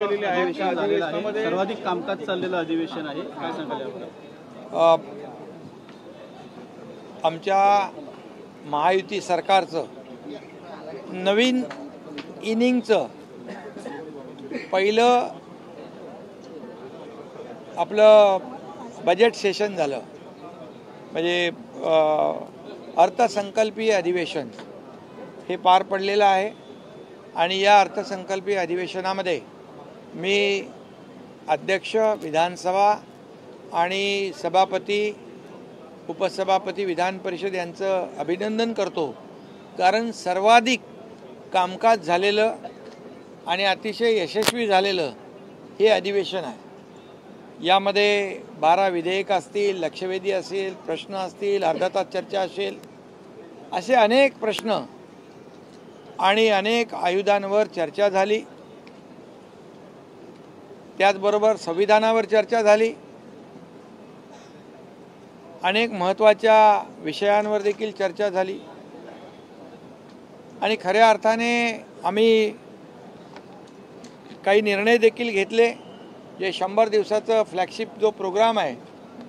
सर्वाधिक कामकाज चाललेलं अधिवेशन आहे, काय सांगाल यावर? आमच्या महायुती सरकारचं नवीन इनिंगचं पहिलं आपलं बजेट सेशन झालं, म्हणजे अर्थसंकल्पीय अधिवेशन हे पार पडलेलं आहे। आणि या अर्थसंकल्पीय अधिवेशनामध्ये मी अध्यक्ष, विधानसभा आणि सभापती, उपसभापती, विधान परिषद यांचं अभिनंदन करतो, कारण सर्वाधिक कामकाज झालेलं आणि अतिशय यशस्वी झालेलं हे अधिवेशन आहे। यामध्ये 12 विधेयक असतील, लक्षवेधी असेल, प्रश्न असतील, अर्धा तास चर्चा असेल, असे अनेक प्रश्न आणि अनेक आयुधांवर चर्चा झाली। त्याचबरोबर संविधानावर चर्चा झाली, अनेक महत्त्वाच्या विषयांवर देखील चर्चा झाली। आणि खऱ्या अर्थाने आम्ही काही निर्णय देखील घेतले, जे 100 दिवसाचा फ्लॅगशिप जो प्रोग्राम आहे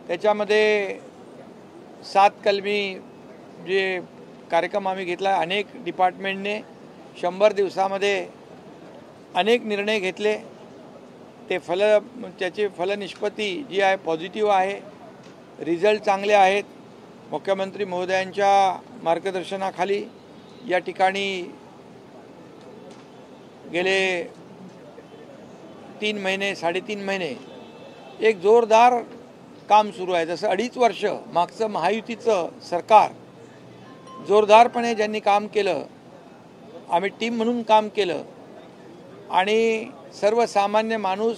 त्याच्यामध्ये 7 कलमी जे कार्यक्रम आम्ही घेतला, अनेक डिपार्टमेंटने 100 दिवसामध्ये अनेक निर्णय घेतले। त्याची फलनिष्पत्ती जी आहे पॉझिटिव्ह आहे, रिझल्ट चांगले आहेत। मुख्यमंत्री महोदयांच्या मार्गदर्शनाखाली या ठिकाणी गेले 3 महिने 3.5 महिने एक जोरदार काम सुरू आहे। जसं 2.5 वर्ष मागचं महायुतीचं सरकार जोरदारपणे ज्यांनी काम केलं, आम्ही टीम म्हणून काम केलं आणि सर्वसामान्य माणूस,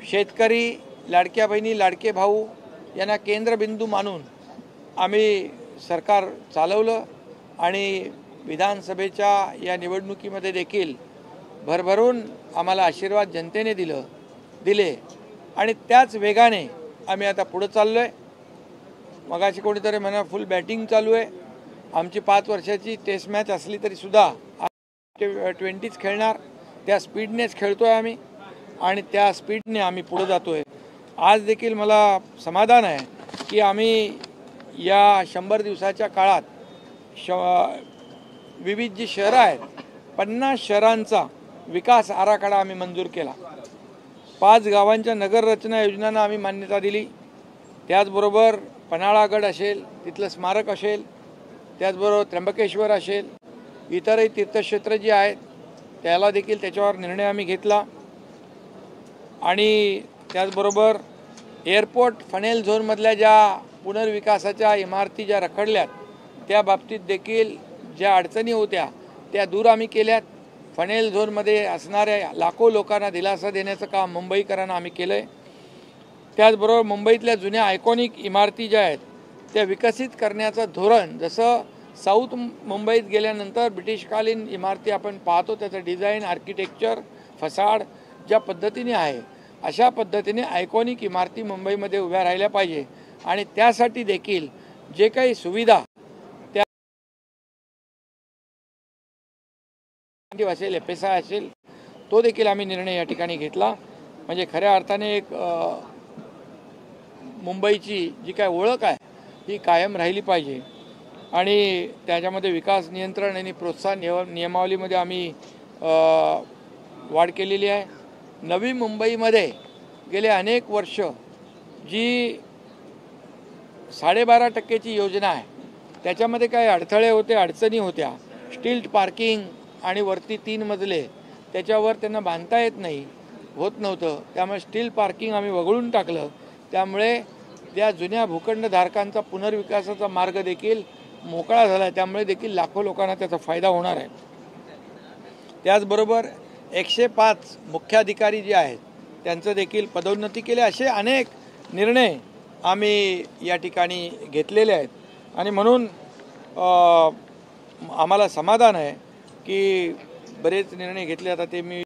शेतकरी, लाडक्या बहिणी, लाडके भाऊ यांना केंद्रबिंदू मानून आम्ही सरकार चालवलं। आणि विधानसभेच्या या निवडणुकीमध्ये देखील भरभरून आम्हाला आशीर्वाद जनतेने दिले आणि त्याच वेगाने आम्ही आता पुढे चाललो आहे। मगाशी कोणीतरी म्हणा फुल बॅटिंग चालू आहे। आमची 5 वर्षाची टेस्ट मॅच असली तरीसुद्धा 20च खेळणार, त्या स्पीडनेच खेळतो आहे आम्ही आणि त्या स्पीडने आम्ही पुढे जातो आहे। आज देखील मला समाधान आहे की आम्ही या 100 दिवसाच्या काळात विविध जी शहरं आहेत 50 शहरांचा विकास आराखडा आम्ही मंजूर केला। 5 गावांच्या नगररचना योजनांना आम्ही मान्यता दिली। त्याचबरोबर पन्हाळागड असेल, तिथलं स्मारक असेल, त्याचबरोबर त्र्यंबकेश्वर असेल, इतरही तीर्थक्षेत्र जी आहेत त्याला देखील त्याच्यावर निर्णय आम्ही घेतला। आणि त्याचबरोबर एअरपोर्ट फनेल झोनमधल्या ज्या पुनर्विकासाच्या इमारती ज्या रखडल्यात त्या बाबतीत देखील ज्या अडचणी होत्या त्या दूर आम्ही केल्यात। फनेल झोनमध्ये असणाऱ्या लाखो लोकांना दिलासा देण्याचं काम मुंबईकरांना आम्ही केलं आहे। त्याचबरोबर मुंबईतल्या जुन्या आयकॉनिक इमारती ज्या आहेत त्या विकसित करण्याचं धोरण, जसं साऊथ मुंबईत गेल्यानंतर ब्रिटिशकालीन इमारती आपण पाहतो, त्याचं डिझाईन, आर्किटेक्चर, फसाड ज्या पद्धतीने आहे अशा पद्धतीने आयकॉनिक इमारती मुंबईमध्ये उभ्या राहिल्या पाहिजे। आणि त्यासाठी देखील जे काही सुविधा त्या असेल, FSI असेल, तो देखील आम्ही निर्णय या ठिकाणी घेतला। म्हणजे खऱ्या अर्थाने एक मुंबईची जी काय ओळख आहे ही कायम राहिली पाहिजे। आणि त्याच्यामध्ये विकास नियंत्रण आणि प्रोत्साहन नियमावलीमध्ये आम्ही वाढ केलेली आहे। नवी मुंबईमध्ये गेले अनेक वर्ष जी 12.5% योजना आहे त्याच्यामध्ये काही अडथळे होते, अडचणी होत्या। स्टील्ट पार्किंग आणि वरती 3 मजले त्याच्यावर त्यांना बांधता होत नव्हतं, त्यामुळे स्टील पार्किंग आम्ही वगळून टाकलं। त्यामुळे त्या जुन्या भूखंडधारकांचा पुनर्विकासाचा मार्ग देखील मोकळा झाला आहे, त्यामुळे देखील लाखो लोकांना त्याचा फायदा होणार आहे। त्याचबरोबर 105 मुख्याधिकारी जे आहेत त्यांचं देखील पदोन्नती केली। असे अनेक निर्णय आम्ही या ठिकाणी घेतलेले आहेत आणि म्हणून आम्हाला समाधान आहे की बरेच निर्णय घेतले। आता ते मी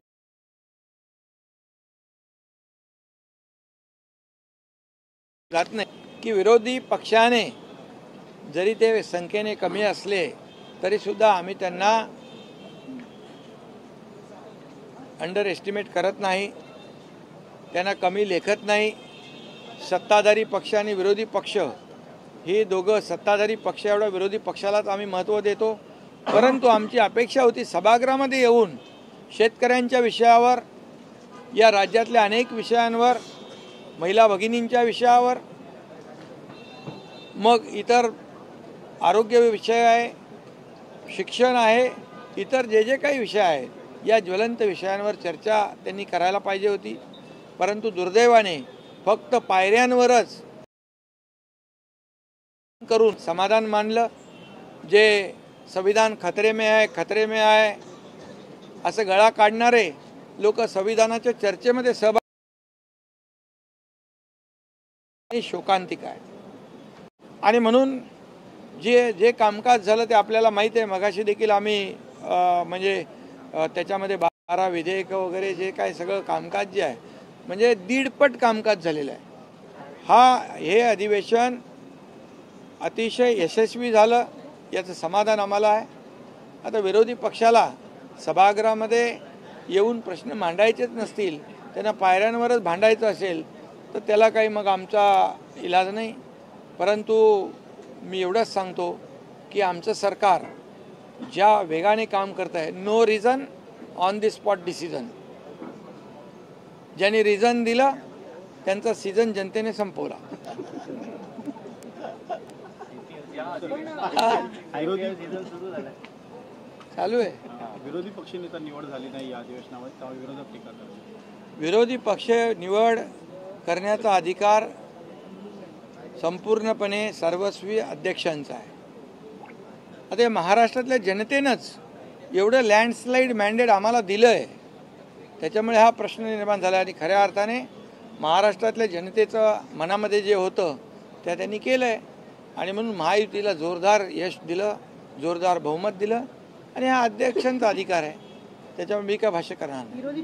जात नाही की विरोधी पक्षाने जरी ते संख्येने कमी असले तरीसुद्धा आम्ही त्यांना अंडर एस्टिमेट करत नाही, त्यांना कमी लेखत नाही. सत्ताधारी पक्ष आणि विरोधी पक्ष हे दोघं, सत्ताधारी पक्ष एवढा विरोधी पक्षालाच आम्ही महत्त्व देतो, परंतु आमची अपेक्षा होती सभागृहामध्ये येऊन शेतकऱ्यांच्या विषयावर, या राज्यातल्या अनेक विषयांवर, महिला भगिनींच्या विषयावर, मग इतर आरोग्य विषय आहे, शिक्षण आहे, इतर जे जे काही विषय आहेत, या ज्वलंत विषयांवर चर्चा त्यांनी करायला पाहिजे होती. परंतु दुर्दैवाने फक्त पायऱ्यांवरच करून समाधान मानलं. जे संविधान खतरे में आहे असं गळा काढणारे लोक संविधानाच्या चर्चेमध्ये सहभागी शोकांतिक आहे. आणि म्हणून जे कामकाज झालं ते आपल्याला माहीत आहे. मगाशी देखील आम्ही त्याच्यामध्ये 12 विधेयकं वगैरे जे काय सगळं कामकाज जे आहे, म्हणजे 1.5 कामकाज झालेलं आहे. हे अधिवेशन अतिशय यशस्वी झालं याचं समाधान आम्हाला आहे. आता विरोधी पक्षाला सभागृहामध्ये येऊन प्रश्न मांडायचेच नसतील, त्यांना पायऱ्यांवरच भांडायचं असेल तर त्याला काही मग आमचा इलाज नाही. परंतु मी एवढंच सांगतो की आमचं सरकार ज्या वेगाने काम करत आहे, no reason on the spot decision. ज्यांनी रिझन दिलं त्यांचा सीझन जनतेने संपवला. चालू आहे. विरोधी पक्ष नेता निवड झाली नाही या अधिवेशनावर, त्यामुळे विरोधक टीका करतात. विरोधी पक्ष निवड करण्याचा अधिकार संपूर्णपणे सर्वस्वी अध्यक्षांचा आहे. आता महाराष्ट्रातल्या जनतेनंच एवढं लँडस्लाईड मॅन्डेट आम्हाला दिलं आहे, त्याच्यामुळे हा प्रश्न निर्माण झाला. आणि खऱ्या अर्थाने महाराष्ट्रातल्या जनतेचं मनामध्ये जे होतं त्या त्यांनी केलं आहे. आणि म्हणून महायुतीला जोरदार यश दिलं, जोरदार बहुमत दिलं. आणि हा अध्यक्षांचा अधिकार आहे, त्याच्यामुळे मी काय भाष्य करणार नाही. विरोधी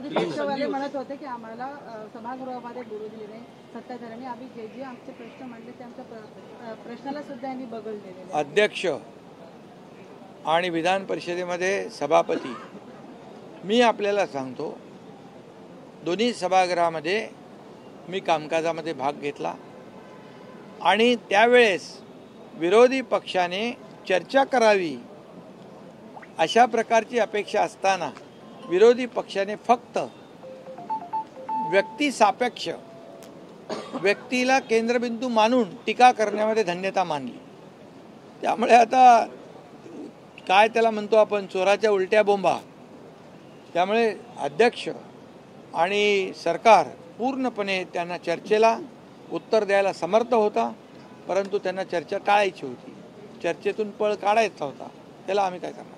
पक्षवाले म्हणत होते की आम्हाला सभागृहामध्ये बोलू दिले नाही सत्ताधाऱ्यांनी. आम्ही जे आमचे प्रश्न मांडले ते आमच्या प्रश्नाला सुद्धा यांनी बगल दिलेले. अध्यक्ष आणि विधान परिषदेमध्ये सभापती, मी आपल्याला सांगतो, दोन्ही सभागृहामध्ये मी कामकाजामध्ये भाग घेतला आणि त्यावेळेस विरोधी पक्षाने चर्चा करावी अशा प्रकारची अपेक्षा असताना विरोधी पक्षाने फक्त व्यक्तिसापेक्ष, व्यक्तीला केंद्रबिंदू मानून टीका करण्यामध्ये धन्यता मानली. त्यामुळे आता काय त्याला म्हणतो आपण, चोराच्या उलट्या बोंबा. त्यामुळे अध्यक्ष आणि सरकार पूर्णपणे त्यांना चर्चेला उत्तर द्यायला समर्थ होता, परंतु त्यांना चर्चा टाळायची होती, चर्चेतून पळ काढायचा होता. त्याला आम्ही काय करणार.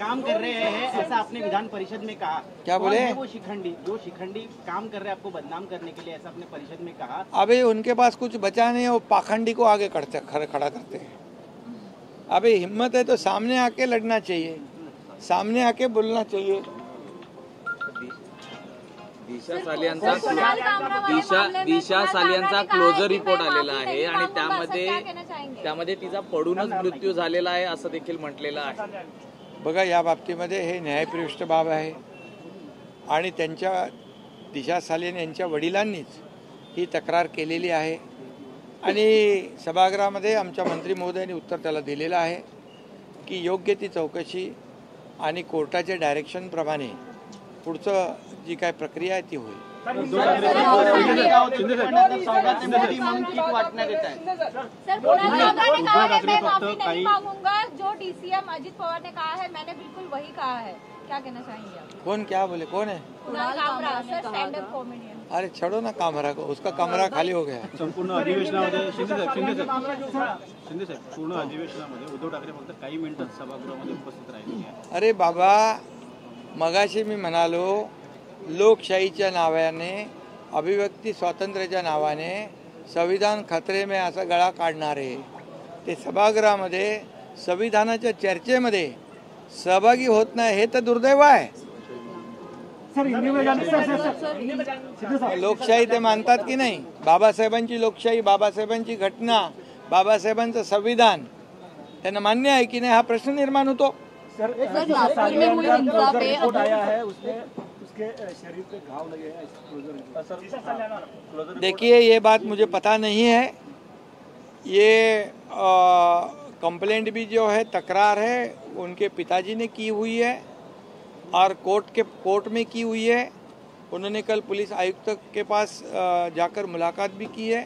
काम कर रहे हैं ऐसा आपने विधान परिषद में कहा. क्या बोले? वो शिखंडी काम कर रहे हैं आपको बदनाम करने के लिए, ऐसा आपने परिषद में कहा. अभी उनके पास कुछ बचा नहीं है, वो पाखंडी को आगे खड़ा करते हैं. अभी हिम्मत है तो सामने आके लड़ना चाहिए, सामने आके बोलना चाहिए. दिशा सालियांचा क्लोजर रिपोर्ट आलेला आहे आणि त्यामध्ये तिचा पडूनच मृत्यू झालेला आहे असं देखील म्हटलेलं आहे. बघा, या बाबतीमध्ये हे न्यायप्रविष्ट बाब आहे आणि त्यांच्या दिशा सालियन यांच्या वडिलांनीच ही तक्रार केलेली आहे आणि सभागृहामध्ये आमच्या मंत्री महोदयांनी उत्तर त्याला दिलेलं आहे की योग्य ती चौकशी आणि कोर्टाच्या डायरेक्शनप्रमाणे पुढचं जी काय प्रक्रिया आहे ती होईल. जो डीसीएम अजित पवार ने कहा है मैंने बिल्कुल वही कहा है. क्या कहना चाहेंगे आप? कौन क्या बोले? कौन है? कुणाल कामरा सर, स्टैंड अप कॉमेडियन. अरे छोड़ो ना कामरा को, उसका कमरा खाली हो गया. संपूर्ण अधिवेशनामध्ये शिंदे साहेब पूर्ण अधिवेशनामध्ये उद्धव ठाकरे फक्त काही मिनिटच सभागृहामध्ये उपस्थित राहिले. अरे बाबा, मगाशी मी म्हणालो, लोकशाहीच्या नावाने, अभिव्यक्ती स्वातंत्र्याच्या नावाने संविधान खतरे में असा गळा काढणारे ते सभागृहामध्ये संविधानाच्या चर्चेमध्ये सहभागी होत नाही, हे तर दुर्दैव आहे. लोकशाही ते मानतात की नाही? बाबासाहेबांची लोकशाही, बाबासाहेबांची घटना, बाबासाहेबांचं संविधान त्यांना मान्य आहे की नाही हा प्रश्न निर्माण होतो. सर नागपुर में हुई हिंसा पे रिपोर्ट आया है, उसमें उसके शरीर पे घाव लगे हैं क्लोजर। देखिए ये बात मुझे पता नहीं है, ये कंप्लेंट भी जो है तकरार है उनके पिताजी ने की हुई है और कोर्ट में की हुई है. उन्होंने कल पुलिस आयुक्त के पास जाकर मुलाकात भी की है.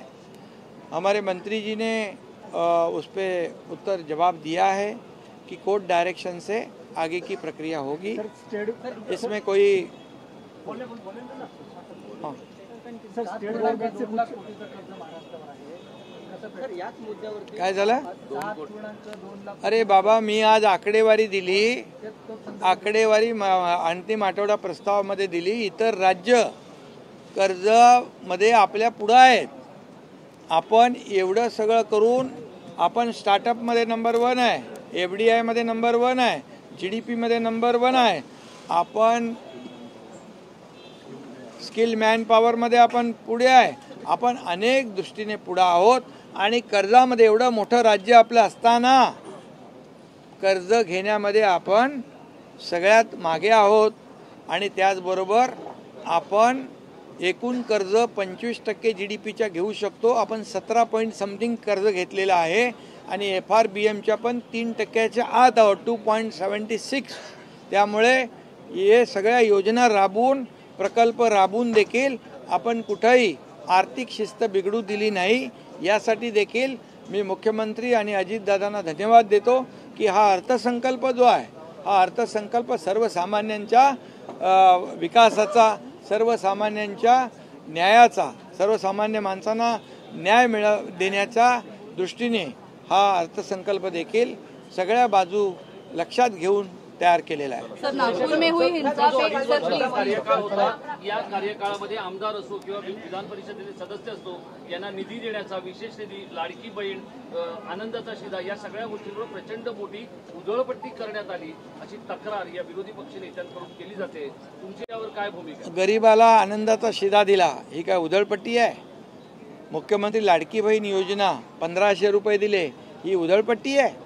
हमारे मंत्री जी ने उस पर उत्तर जवाब दिया है कि कोर्ट डायरेक्शन से आगे की प्रक्रिया होगी. इसमें कोई हाँ. काय झालं? अरे बाबा, मी आज आकडेवारी दिली, आकडेवारी अंतिम आठवडा प्रस्तावामध्ये दिली. इतर राज्य कर्जामध्ये आपल्या पुढे आहेत. आपण एवढं सगळं करून आपण स्टार्टअपमध्ये नंबर 1 आहे, FDI मध्ये नंबर 1 आहे, GDP मध्ये नंबर 1 आहे, आपण स्किल मॅन पॉवरमध्ये आपण पुढे आहे, आपण अनेक दृष्टीने पुढे आहोत. आणि कर्जामध्ये एवढं मोठं राज्य आपलं असताना कर्ज घेण्यामध्ये आपण सगळ्यात मागे आहोत. आणि त्याचबरोबर आपण एकूण कर्ज 25% GDPच्या घेऊ शकतो. आपण 17 पॉइंट समथिंग कर्ज घेतलेलं आहे आणि FRBMच्या पण 3%च्या आत आहोत, 2.76. त्यामुळे हे सगळ्या योजना राबवून प्रकल्प राबवून देखील आपण कुठेही आर्थिक शिस्त बिघडू दिली नाही. यासाठी देखील मी मुख्यमंत्री आणि अजितदादांना धन्यवाद देतो की हा अर्थसंकल्प जो आहे, हा अर्थसंकल्प सर्वसामान्यांच्या विकासाचा, सर्वसामान्यांच्या न्यायाचा, सर्वसामान्य माणसांना न्याय देण्याच्या दृष्टीने हा अर्थसंकल्प देखील सगळ्या बाजू लक्षात घेऊन तयार केलेला आहे. सर नागपूर में हुई हिंसा पे कार्यकाळ होता, या कार्यकाळामध्ये आमदार असो किंवा विधान परिषदेचे सदस्य असतो यांना निधी देण्याचा, विशेष निधी, लाडकी बहीण, आनंदाचा शिधा, या सगळ्या गोष्टींवर प्रचंड मोठी उधळपट्टी करण्यात आली अशी तक्रार या विरोधी पक्ष नेत्यांकडून केली जाते. तुमची यावर काय भूमिका? गरीबाला आनंदाचा शिधा दिला ही काय उधळपट्टी आहे? मुख्यमंत्री लाडकी बहीण योजना 1500 रुपये दिले ही उधळपट्टी आहे?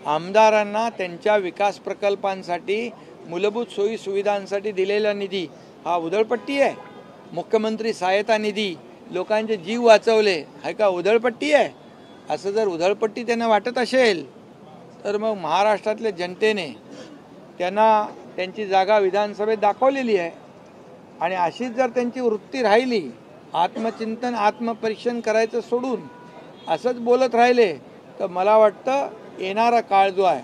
आमदारांना त्यांच्या विकास प्रकल्पांसाठी, मूलभूत सोयी सुविधांसाठी दिलेला निधी हा उधळपट्टी आहे? मुख्यमंत्री सहायता निधी, लोकांचे जीव वाचवले, हा का उधळपट्टी आहे? असं जर उधळपट्टी त्यांना वाटत असेल तर मग महाराष्ट्रातल्या जनतेने त्यांना त्यांची जागा विधानसभेत दाखवलेली आहे. आणि अशीच जर त्यांची वृत्ती राहिली, आत्मचिंतन, आत्मपरीक्षण करायचं सोडून असंच बोलत राहिले, तर मला वाटतं येणारा काळ जो आहे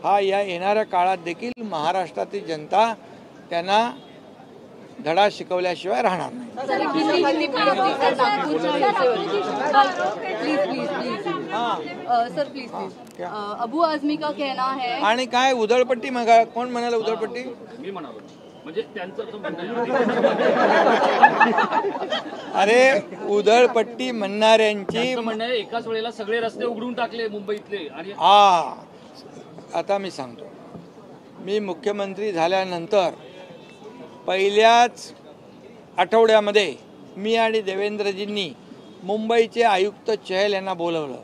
हा, या येणाऱ्या काळात देखील महाराष्ट्रातील जनता त्यांना धडा शिकवल्याशिवाय राहणार नाही. सर प्लीज अबू आझमी का कहना है. आणि काय उधळपट्टी? मग कोण म्हणाला उधळपट्टी? मी म्हणालो म्हणजे त्यांचं असं म्हणणं अरे उधळपट्टी म्हणणाऱ्यांची म्हणणं आहे एकाच वेळेला सगळे रस्ते उघडून टाकले मुंबईतले. आणि आता मी सांगतो, मी मुख्यमंत्री झाल्यानंतर पहिल्याच आठवड्यामध्ये मी आणि देवेंद्रजींनी मुंबईचे आयुक्त चहल यांना बोलवलं.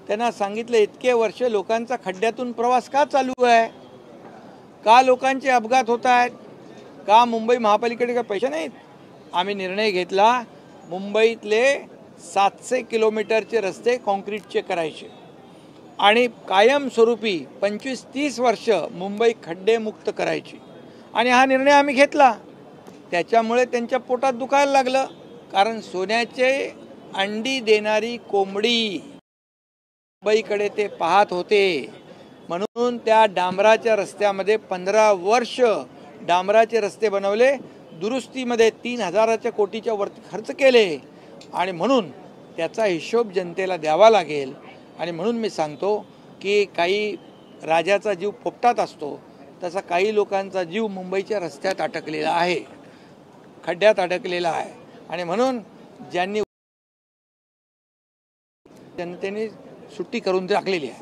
त्यांना सांगितलं इतके वर्ष लोकांचा खड्ड्यातून प्रवास का चालू आहे, का लोकांचे अपघात होत आहेत, का मुंबई महापालिकेकडे काही पैसे नाहीत? आम्ही निर्णय घेतला मुंबईतले 700 किलोमीटरचे रस्ते कॉन्क्रीटचे करायचे आणि कायमस्वरूपी 25-30 वर्ष मुंबई खड्डेमुक्त करायची. आणि हा निर्णय आम्ही घेतला. त्याच्यामुळे त्यांच्या पोटात दुखायला लागलं, कारण सोन्याचे अंडी देणारी कोंबडी मुंबईकडे ते पाहत होते. म्हणून त्या डांबराच्या रस्त्यामध्ये 15 वर्ष डांबराचे रस्ते बनवले, दुरुस्तीमध्ये 3,000 कोटीच्या वरती खर्च केले. आणि म्हणून त्याचा हिशोब जनतेला द्यावा लागेल. आणि म्हणून मी सांगतो की काही राजाचा जीव पोपटात असतो, तसा काही लोकांचा जीव मुंबईच्या रस्त्यात अटकलेला आहे, खड्ड्यात अडकलेला आहे. आणि म्हणून ज्यांनी जनतेने सुट्टी करून टाकलेली आहे.